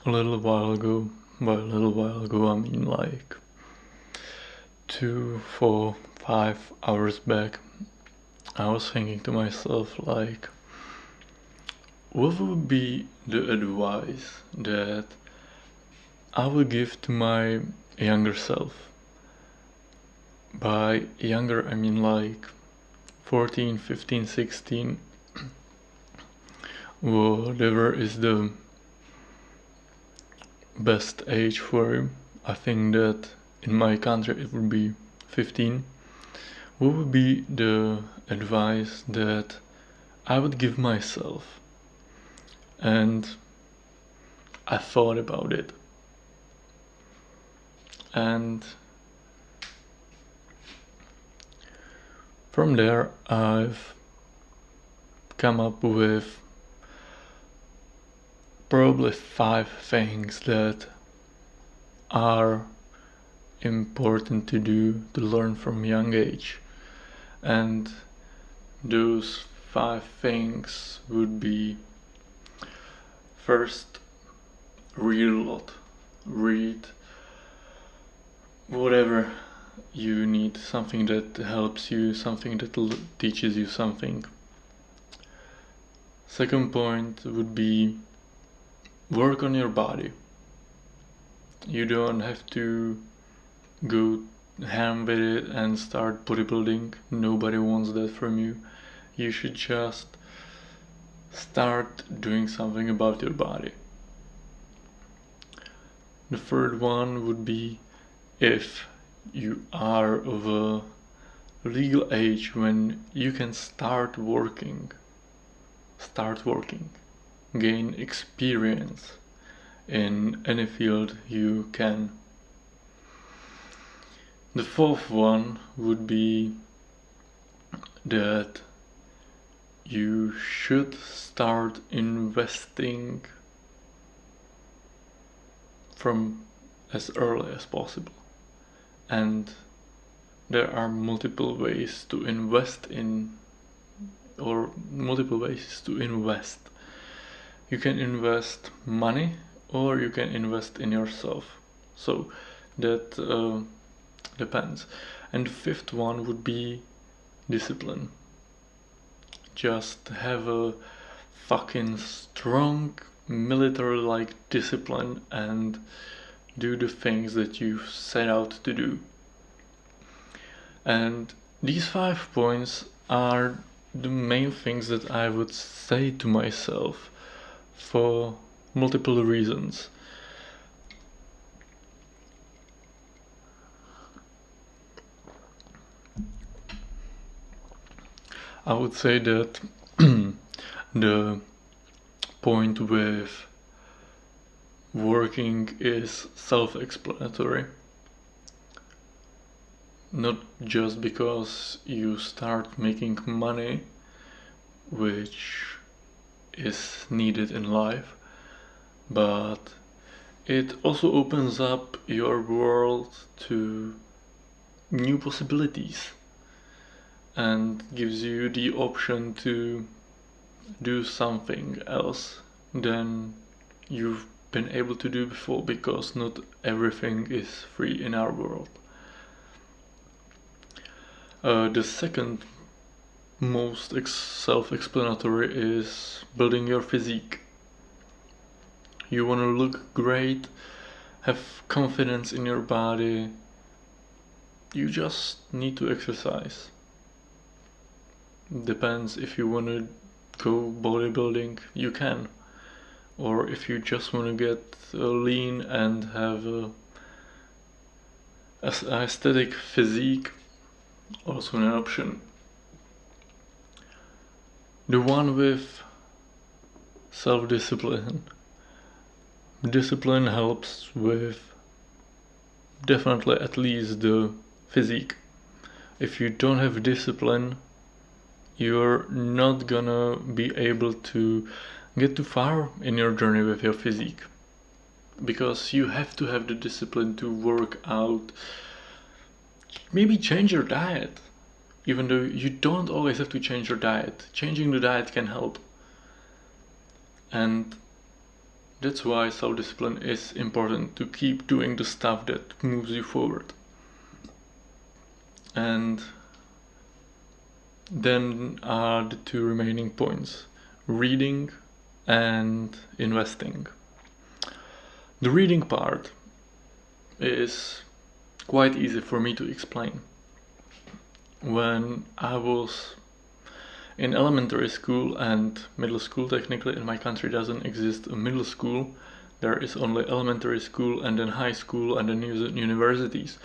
A little while ago, by a little while ago I mean like 2, 4, 5 hours back, I was thinking to myself like, what would be the advice that I would give to my younger self? By younger I mean like 14, 15, 16, whatever is the best age for him. I think that in my country it would be 15. What would be the advice that I would give myself? And I thought about it. And from there I've come up with probably 5 things that are important to do, to learn from young age. And those 5 things would be: first, read a lot. Read whatever you need, something that helps you, something that teaches you something. Second point would be work on your body. You don't have to go ham with it and start bodybuilding. Nobody wants that from you. You should just start doing something about your body. The third one would be, if you are of a legal age when you can start working, gain experience in any field you can. The fourth one would be that you should start investing from as early as possible. And there are multiple ways to invest in, or multiple ways to invest. You can invest money or you can invest in yourself. So that depends. And the fifth one would be discipline. Just have a fucking strong military-like discipline and do the things that you set out to do. And these 5 points are the main things that I would say to myself for multiple reasons. I would say that the point with working is self-explanatory. Not just because you start making money, which is needed in life, but it also opens up your world to new possibilities and gives you the option to do something else than you've been able to do before, because not everything is free in our world. The second most self-explanatory is building your physique. You want to look great, have confidence in your body. You just need to exercise. Depends, if you want to go bodybuilding, you can. Or if you just want to get lean and have a aesthetic physique, also an option. The one with self-discipline. Discipline helps with definitely at least the physique. If you don't have discipline, you're not gonna be able to get too far in your journey with your physique, because you have to have the discipline to work out. Maybe change your diet, even though you don't always have to change your diet. Changing the diet can help. And That's why self-discipline is important, to keep doing the stuff that moves you forward. And then are the two remaining points: reading and investing. The reading part is quite easy for me to explain. When I was in elementary school and middle school, technically in my country doesn't exist a middle school, there is only elementary school and then high school and then universities.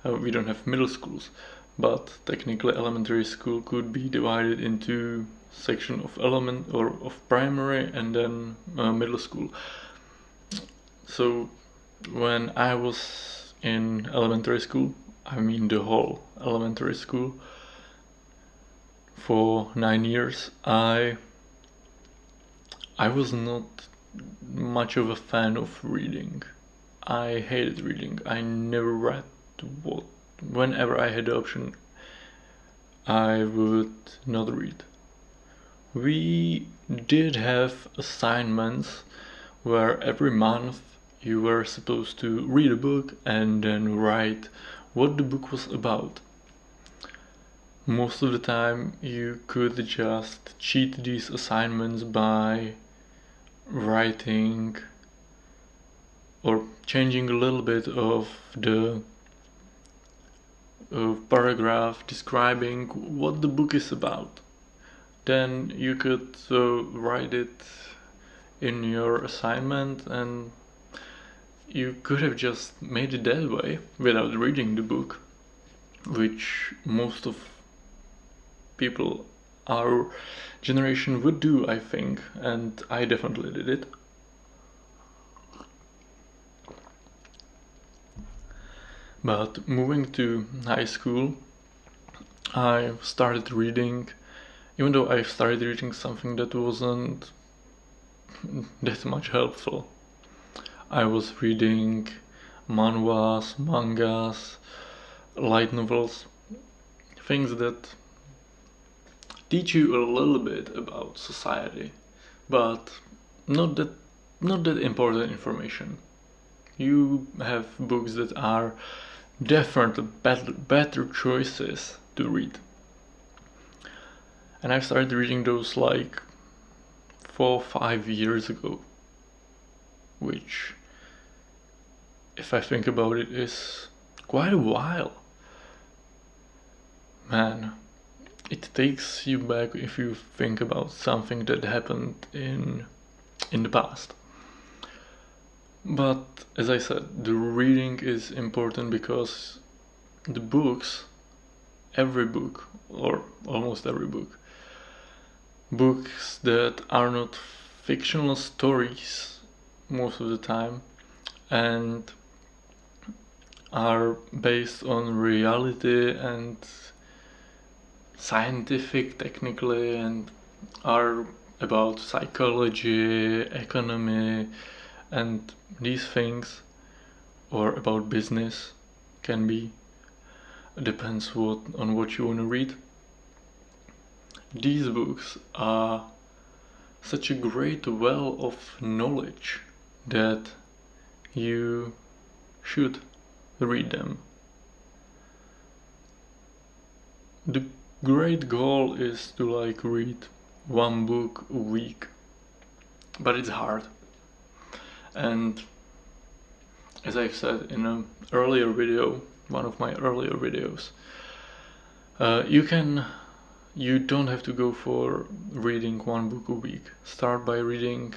We don't have middle schools, but technically elementary school could be divided into section of of primary and then middle school. So when I was in elementary school, I mean the whole elementary school, for 9 years, I was not much of a fan of reading. I hated reading. I never read what whenever I had the option, I would not read. We did have assignments where every month you were supposed to read a book and then write what the book was about. Most of the time you could just cheat these assignments by writing or changing a little bit of the paragraph describing what the book is about. Then you could write it in your assignment, and you could have just made it that way without reading the book, which most of people our generation would do, I think, and I definitely did it. But moving to high school, I started reading, even though I started reading something that wasn't that much helpful. I was reading manhwas, mangas, light novels, things that teach you a little bit about society, but not that important information. You have books that are definitely better choices to read. And I started reading those like 4 or 5 years ago, which, if I think about it, is quite a while. Man, it takes you back if you think about something that happened in the past. But as I said, the reading is important because the books, every book, or almost every book, books that are not fictional stories most of the time and are based on reality and scientific technically, and are about psychology, economy, and these things, or about business, can be, depends on what you want to read. These books are such a great well of knowledge that you should read them. The great goal is to like read one book a week, but it's hard. And as I've said in an earlier video, one of my earlier videos, you don't have to go for reading one book a week. Start by reading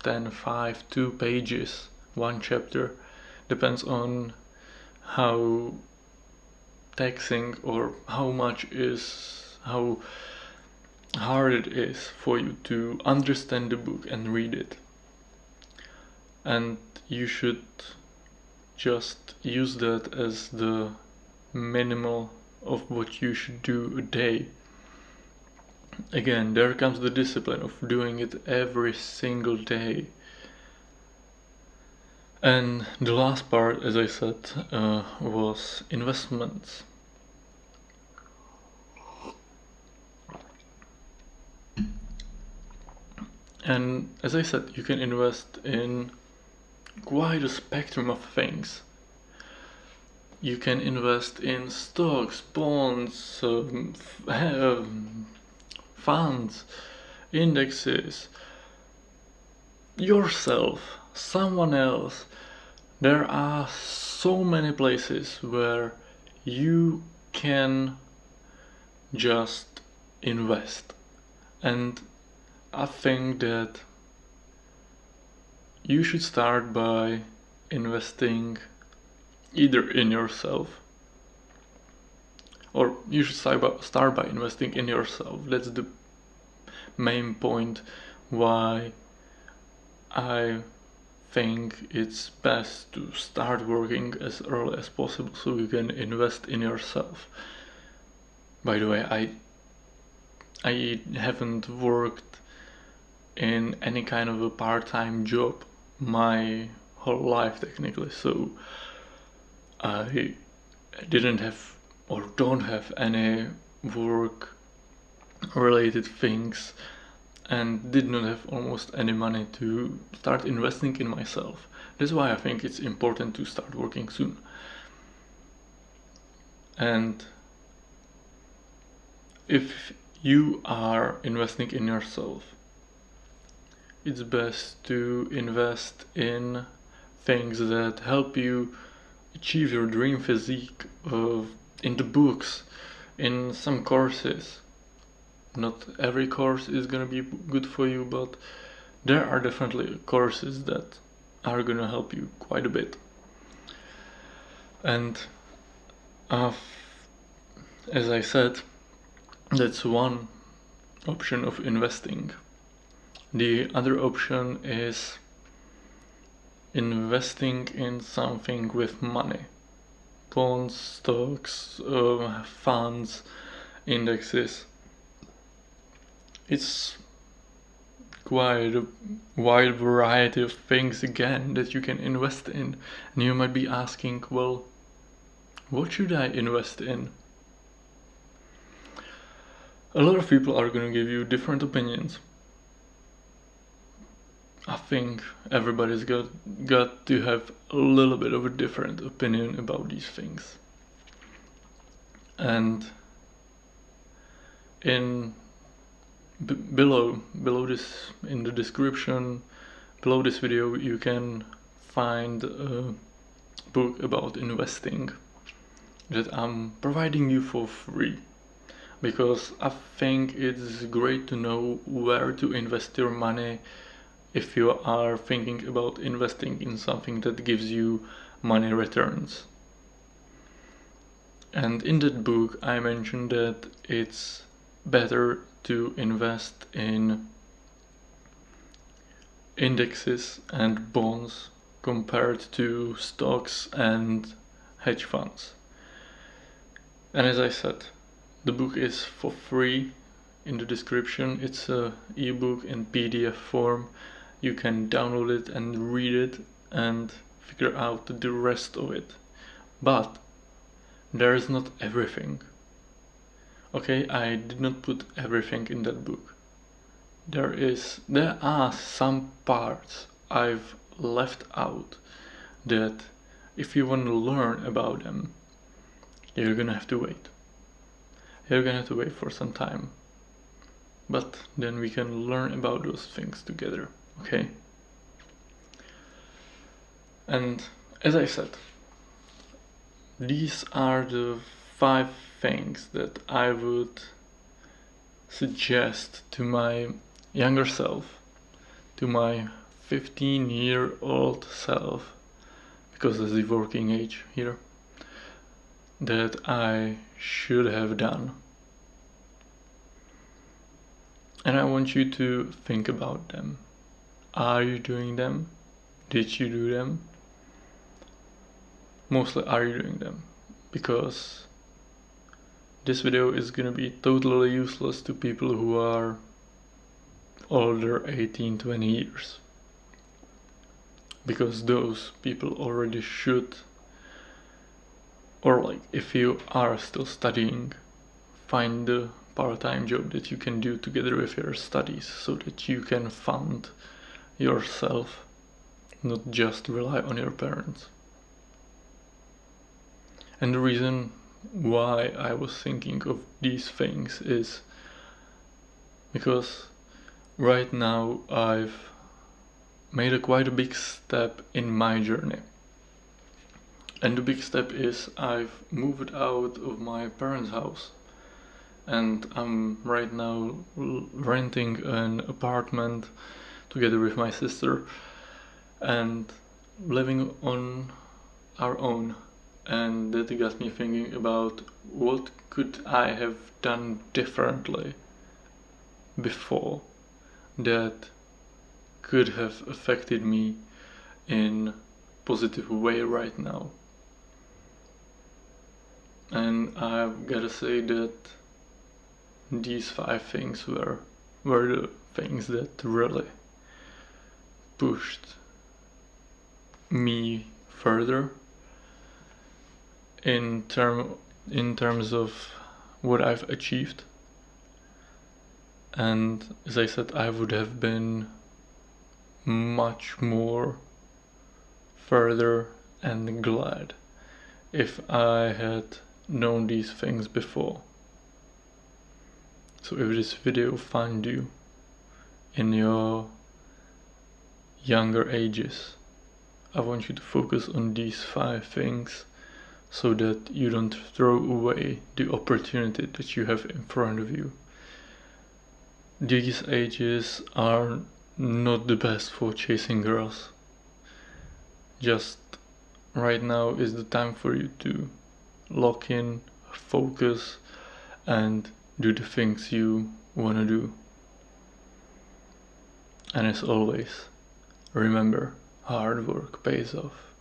10, 5, 2 pages, one chapter. Depends on how taxing or how hard it is for you to understand the book and read it. And you should just use that as the minimal of what you should do a day. Again, there comes the discipline of doing it every single day. And the last part, as I said, was investments. And as I said, you can invest in quite a spectrum of things. You can invest in stocks, bonds, funds, indexes, yourself, someone else. There are so many places where you can just invest. And I think that you should start by investing either in yourself, or you should start by investing in yourself. That's the main point why I think it's best to start working as early as possible so you can invest in yourself. By the way, I haven't worked in any kind of a part-time job my whole life technically, so I didn't have or don't have any work related things and did not have almost any money to start investing in myself. That's why I think it's important to start working soon. And if you are investing in yourself, it's best to invest in things that help you achieve your dream physique, in the books, in some courses. Not every course is gonna be good for you, but there are definitely courses that are gonna help you quite a bit. And as I said, that's one option of investing. The other option is investing in something with money. Bonds, stocks, funds, indexes. It's quite a wide variety of things again that you can invest in. And you might be asking, well, what should I invest in? A lot of people are going to give you different opinions. I think everybody's got to have a little bit of a different opinion about these things. And in below this, in the description below this video, you can find a book about investing that I'm providing you for free, because I think it's great to know where to invest your money if you are thinking about investing in something that gives you money returns. And in that book I mentioned that it's better to invest in indexes and bonds compared to stocks and hedge funds. And as I said, the book is for free in the description. It's a ebook in PDF form. You can download it and read it and figure out the rest of it. But there is not everything. Okay, I did not put everything in that book. There are some parts I've left out that if you want to learn about them, you're gonna have to wait. You're gonna have to wait for some time. But then we can learn about those things together, okay? And as I said, these are the 5 things that I would suggest to my younger self, to my 15-year-old self, because that's the working age here, that I should have done. And I want you to think about them. Are you doing them? Did you do them? Mostly, are you doing them? Because this video is gonna be totally useless to people who are older 18-20 years. Because those people already should, or like if you are still studying, find the part-time job that you can do together with your studies so that you can fund yourself, not just rely on your parents. And the reason why I was thinking of these things is because right now I've made quite a big step in my journey. And the big step is I've moved out of my parents' house, and I'm right now renting an apartment together with my sister and living on our own. And that got me thinking about what could I have done differently before that could have affected me in a positive way right now. And I've gotta say that these 5 things were the things that really pushed me further in terms of what I've achieved. And as I said, I would have been much more further and glad if I had known these things before. So if this video found you in your younger ages, I want you to focus on these 5 things so that you don't throw away the opportunity that you have in front of you. These ages are not the best for chasing girls. Just right now is the time for you to lock in, focus, and do the things you wanna do. And as always, remember, hard work pays off.